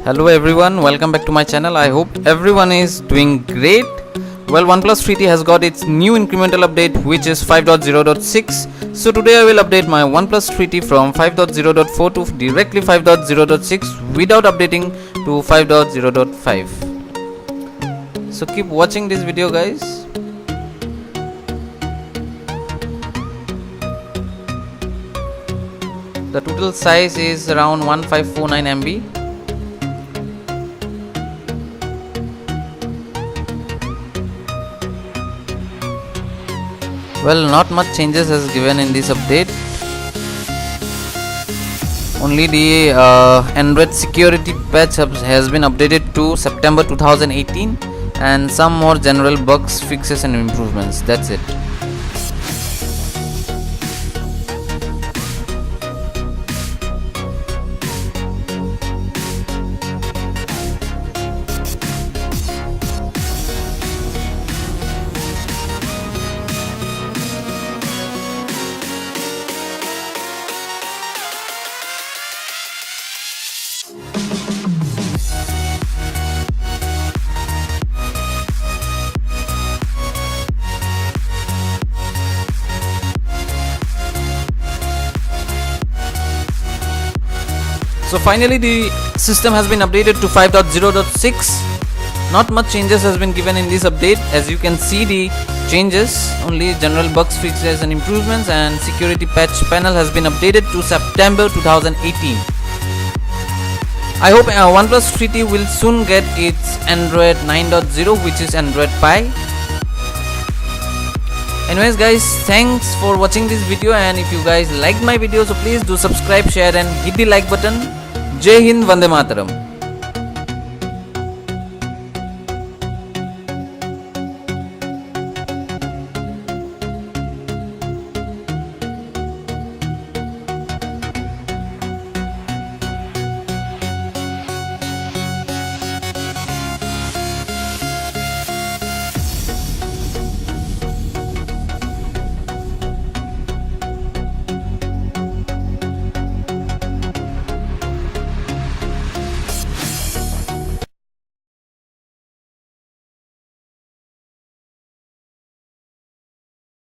Hello everyone, welcome back to my channel. I hope everyone is doing great. Well, OnePlus 3T has got its new incremental update, which is 5.0.6. So today I will update my OnePlus 3T from 5.0.4 to directly 5.0.6 without updating to 5.0.5. So keep watching this video, guys. The total size is around 1549 MB. Well, not much changes has given in this update. Only the Android security patch has been updated to September 2018 and some more general bugs, fixes and improvements. That's it. So finally the system has been updated to 5.0.6. Not much changes has been given in this update. As you can see, the changes only general bugs, fixes and improvements, and security patch panel has been updated to September 2018. I hope OnePlus 3T will soon get its Android 9.0, which is Android Pie. Anyways guys, thanks for watching this video, and if you guys liked my video, so please do subscribe, share and hit the like button. Jai Hind, Vande Mataram.